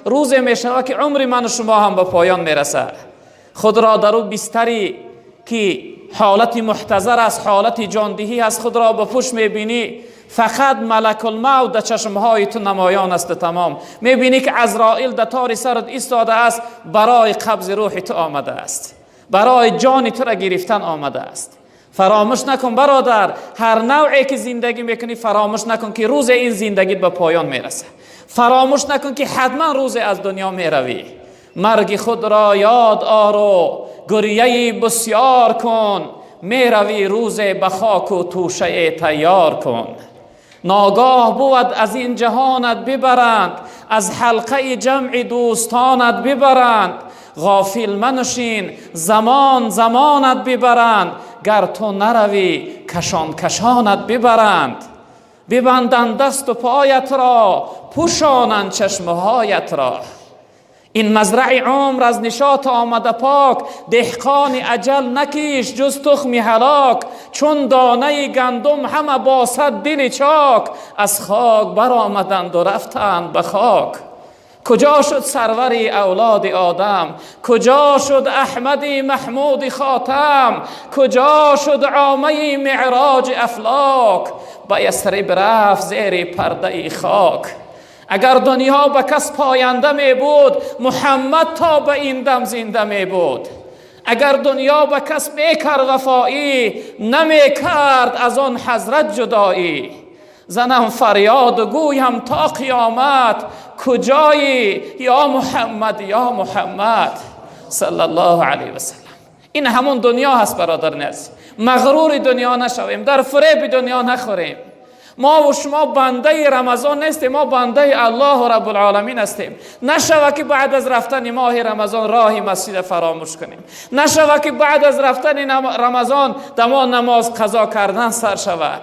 روزی می شود که عمر من و شما هم به پایان می رسد. خود را در اون بستری که حالت محتضر است، حالت جاندهی است، خود را به پشت می بینی، فقط ملک الموت در چشمهای تو نمایان است. تمام می بینی که عزرائیل در تار سرت ایستاده است، برای قبض روح تو آمده است، برای جان تو را گرفتن آمده است. فراموش نکن برادر، هر نوعی که زندگی میکنی فراموش نکن که روز این زندگی به پایان میرسه. فراموش نکن که حتما روز از دنیا میروی. مرگ خود را یاد آرو، گریه بسیار کن، میروی روز به خاک و توشه تیار کن. ناگاه بود از این جهانت ببرند، از حلقه جمع دوستانت ببرند. غافل منشین، زمانت ببرند، گر تو نروی کشانت ببرند. ببندند دست و پایت را، پوشانند چشمهایت را. این مزرع عمر از نشاط آمده پاک، دهقان اجل نکیش جز تخم هلاک. چون دانه گندم همه باسد دل چاک، از خاک برآمدند و رفتند به خاک. کجا شد سروری اولاد آدم؟ کجا شد احمدی محمود خاتم؟ کجا شد عامه معراج افلاک؟ به یثرب رفت زیر پرده خاک. اگر دنیا به کس پاینده می بود، محمد تا به این دم زنده می بود. اگر دنیا به کس میکرد وفایی، نمی کرد از آن حضرت جدایی. زنم فریاد و گویم تا قیامت، کجایی یا محمد یا محمد صلی الله علیه و سلم. این همون دنیا هست برادر عزیز. مغرور دنیا نشویم، در فریب دنیا نخوریم. ما و شما بنده رمضان نیستیم، ما بنده الله رب العالمین هستیم. نشوه که بعد از رفتن ماه رمضان راه مسجد فراموش کنیم. نشوه که بعد از رفتن رمضان دما نماز قضا کردن سر شود.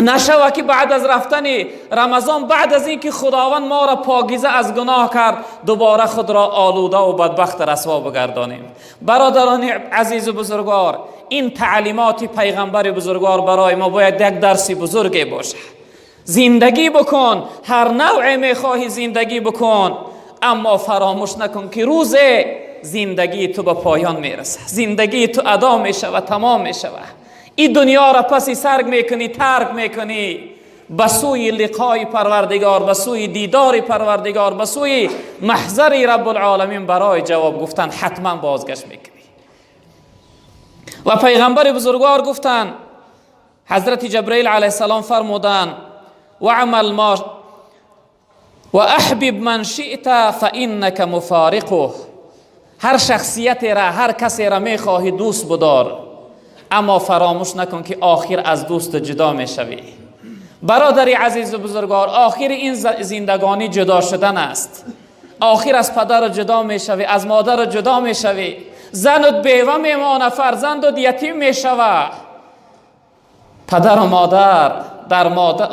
نشوه که بعد از رفتن رمضان، بعد از اینکه خداوند ما را پاکیزه از گناه کرد، دوباره خود را آلوده و بدبخت رسوا بگردانیم. برادران عزیز و بزرگوار، این تعلیمات پیغمبر بزرگوار برای ما باید یک درس بزرگی باشه. زندگی بکن، هر نوع میخواهی زندگی بکن، اما فراموش نکن که روز زندگی تو به پایان میرسه. زندگی تو ادا میشه و تمام میشه. این دنیا را پسی سرگ میکنی، ترک میکنی، به سوی لقای پروردگار، به سوی دیدار پروردگار، به سوی محضر رب العالمین برای جواب گفتن حتما بازگشت میکنی. و پیغمبر بزرگوار گفتن، حضرت جبرئیل علیه السلام فرمودن و عمل ما و احبب من شئت فانک مفارقه. هر شخصیت را، هر کسی را میخواهی دوست بدار، اما فراموش نکن که آخر از دوست جدا میشوی. برادری عزیز و بزرگوار، آخر این زندگانی جدا شدن است. آخر از پدر جدا میشوی، از مادر جدا میشوی، زنت بیوه میمانه، فرزندت یتیم میشوه. پدر و مادر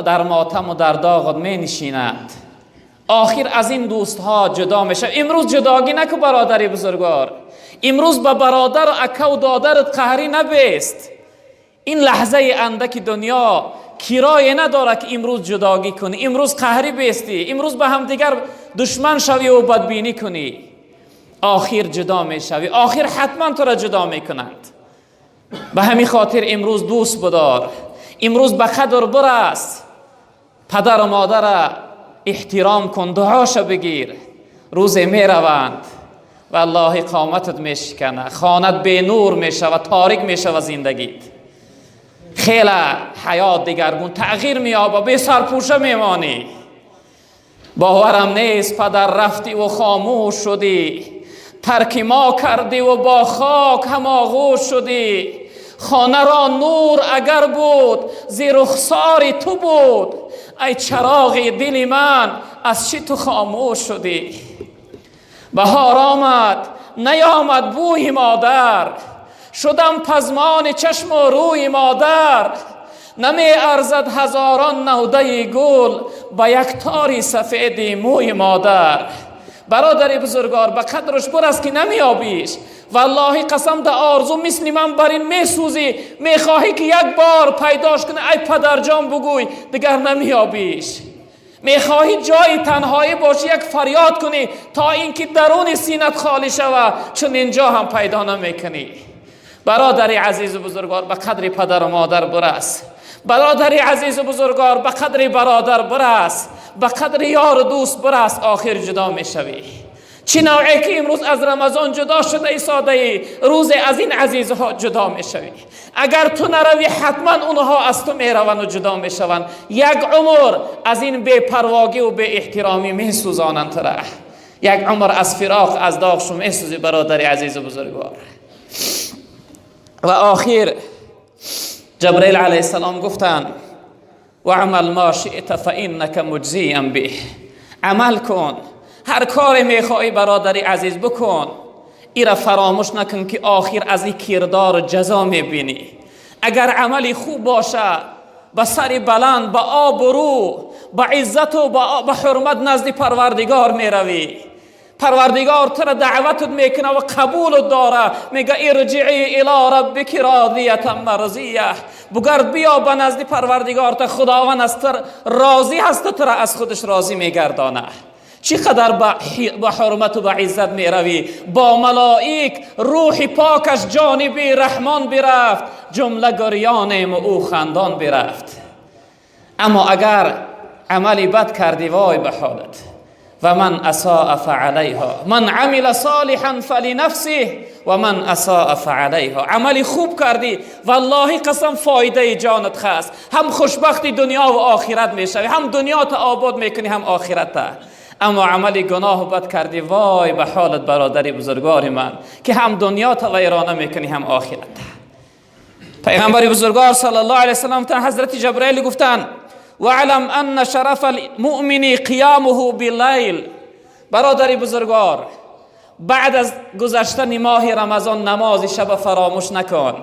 در ماتم و در داغت می نشینند. آخر از این دوست ها جدا میشه. امروز جداگی نکن برادری بزرگوار. امروز با برادر و اکا و دادرت قهری نبیست. این لحظه اندک دنیا کرایه نداره که امروز جداگی کنی، امروز قهری بیستی، امروز به هم دیگر دشمن شوی و بدبینی کنی. آخر جدا می شوی، آخر حتما تو را جدا می کنند. به همین خاطر امروز دوست بدار، امروز به قدر برس، پدر و مادر را احترام کن، دعاش بگیر. روز می روند والله قامتت می شکنه، خانت به نور می شود، تاریک می شود زندگیت. خیلی حیات دیگرگون تغییر می یابه، به سرپوشه می مانی. باورم نیست پدر رفتی و خاموش شدی، ترک ما کردی و با خاک هم آغوش شدی. خانه را نور اگر بود زی رخسار تو بود، ای چراغ دل من از چی تو خاموش شدی. بهار آمد نیامد بوی مادر، شدم پزمان چشم و روی مادر. نمی ارزد هزاران نهده گل با یک تاری سفید موی مادر. برادر بزرگوار، به قدرش برس که نمی آبیش. والله قسم ده آرزو مثل من بر این می سوزی، می خواهی که یک بار پیداش کنی. ای پدر جان بگوی دیگر نمی آبیش. میخواهی جای تنهایی باشی، یک فریاد کنی تا اینکه درون سینت خالی شود، چون اینجا هم پیدا نمیکنی. برادری عزیز و بزرگوار، به قدر پدر و مادر برس. برادری عزیز و بزرگوار، به قدر برادر برس، به قدر یار و دوست برس، آخر جدا میشوی. چه نوعی که امروز از رمضان جدا شده ای ساده ای، روز از این عزیزها جدا میشوی. اگر تو نروی حتما اونها از تو میروند و جدا میشوند. یک عمر از این بی پرواگی و بی احترامی میسوزانند تره. یک عمر از فراق از داغشو میسوزی برادری عزیز و بزرگوار. و آخر جبرئیل علیه السلام گفتند و عمل ما شئت فانک مجزی به. عمل کن، هر کار میخوای برادری عزیز بکن، ایرا فراموش نکن که آخر از این کردار جزا میبینی. اگر عملی خوب باشه، با سر بلند، با آبرو، با عزت و با حرمت نزد پروردگار میروی. پروردگار تو را دعوتت میکنه و قبول داره، میگه ارجعی الی ربک راضیه مرضیه. بگرد بیا به نزد پروردگار، تا خداوند از تو راضی هست، تو را از خودش راضی میگردانه. چقدر با حرمت و با عزت می روی. با ملائک روح پاکش جانب رحمان برفت، جمله گریان او خندان برفت. اما اگر عملی بد کردی، وای به حالت. و من اساء فعلیها، من عمل صالحا فلنفسه و من اساء فعلیها. عملی خوب کردی، والله قسم فایده جانت خست. هم خوشبختی دنیا و آخرت میشوی، هم دنیا تا آباد میکنی، هم آخرت تا. اما عملی گناه و بد کردی، وای به حالت برادری بزرگوار من، که هم دنیا تا ویرانه میکنی، هم آخرت. پیغمبر بزرگوار صلی الله علیه وسلم تا حضرت جبرئیل گفتن وعلم ان شرف المؤمن قیامه باللیل. برادری بزرگوار، بعد از گذشتن ماه رمضان نماز شب فراموش نکن.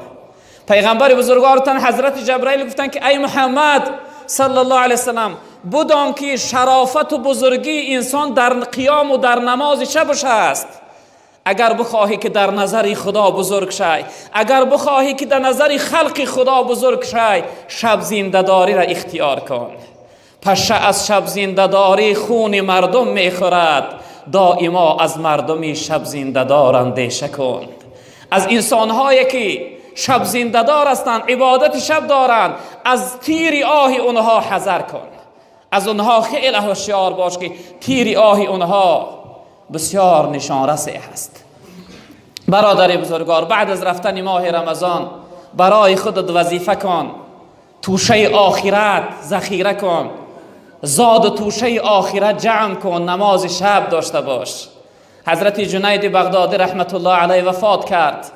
پیغمبر بزرگوار تا حضرت جبرئیل گفتن که ای محمد صلی الله علیه وسلم، بدان که شرافت و بزرگی انسان در قیام و در نماز شبش است. اگر بخواهی که در نظر خدا بزرگ شای، اگر بخواهی که در نظر خلق خدا بزرگ شای، شب زنده‌داری را اختیار کن. پس از شب زنده‌داری خون مردم میخورد، دائما از مردمی شب زنده‌دار اندیشه کن. از انسان‌هایی که شب زنده‌دار هستند، عبادت شب دارند، از تیر آه اونها حذر کن. از اونها خیلی هوشیار باش که تیر آه اونها بسیار نشان رسه هست. برادر بزرگوار، بعد از رفتن ماه رمضان برای خودت وظیفه کن، توشه آخرت ذخیره کن، زاد توشه آخرت جمع کن، نماز شب داشته باش. حضرت جنید بغدادی رحمت الله علیه وفات کرد.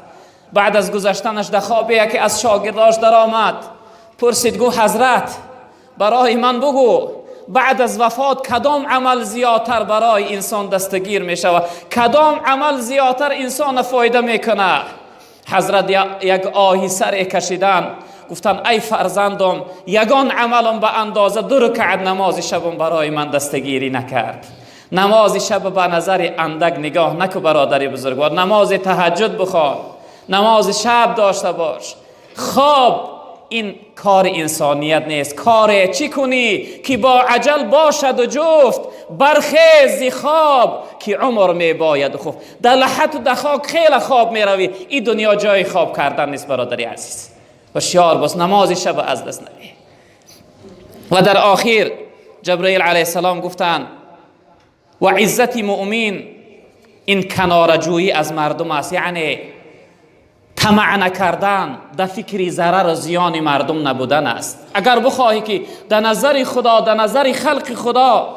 بعد از گذشتنش در خواب یکی از شاگرداش در آمد، پرسید گو حضرت برای من بگو بعد از وفات کدام عمل زیادتر برای انسان دستگیر می شود، کدام عمل زیادتر انسان فایده میکنه؟ حضرت یک آهی سر کشیدن، گفتن ای فرزندم، یگان عملم به اندازه 2 رکعت نماز شبم برای من دستگیری نکرد. نماز شب به نظر اندک نگاه نکن برادری بزرگوار، نماز تهجد بخوان، نماز شب داشته باش. خواب این کار انسانیت نیست. کار چی کنی که با عجل باشد و جفت، برخیز خواب که عمر می باید خوب. در لحظت و دخاک خیلی خواب می روی، این دنیا جای خواب کردن نیست برادری عزیز. هوشیار باش، نماز شب از دست ندی. و در آخر جبرئیل علیه السلام گفتند و عزت مؤمن این کنارجویی از مردم است، یعنی طمع نکردن، در فکر ضرر و زیان مردم نبودن است. اگر بخواهی که در نظر خدا، در نظر خلق خدا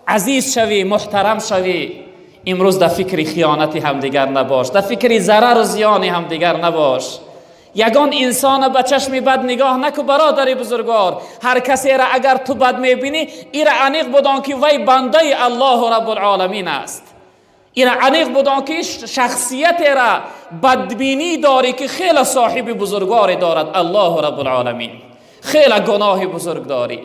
عزیز شوی، محترم شوی، امروز در فکر خیانتی هم دیگر نباش، در فکر ضرر و زیان هم دیگر نباش. یگان انسان به چشم بد نگاه نکن برادری بزرگوار. هر کسی را اگر تو بد میبینی، ایره انیق بدان که وی بنده الله رب العالمین است. این عمیق بودن که شخصیت را بدبینی داری که خیلی صاحب بزرگواری دارد الله رب العالمین، خیلی گناه بزرگ داری.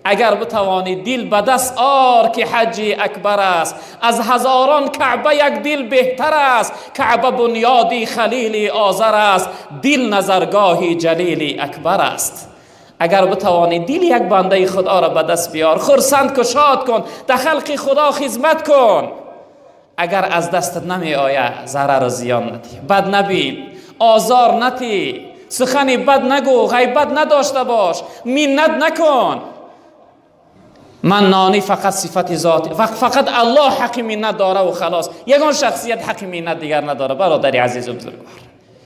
اگر بتوانی دل به دست آر که حج اکبر است، از هزاران کعبه یک دل بهتر است. کعبه بنیادی خلیل آذر است، دل نظرگاهی جلیل اکبر است. اگر بتوانی دل یک بنده خدا را به دست بیار، خرسند که شاد کن، در خلق خدا خدمت کن. اگر از دستت نمی آید ضرر و زیان ندی، بد نبین، آزار نتی، سخنی بد نگو، غیبت نداشته باش، منت نکن. منانی فقط صفت ذاتی، فقط الله حق منت داره و خلاص. یگان شخصیت حق منت دیگر نداره برادری عزیز و بزرگوار.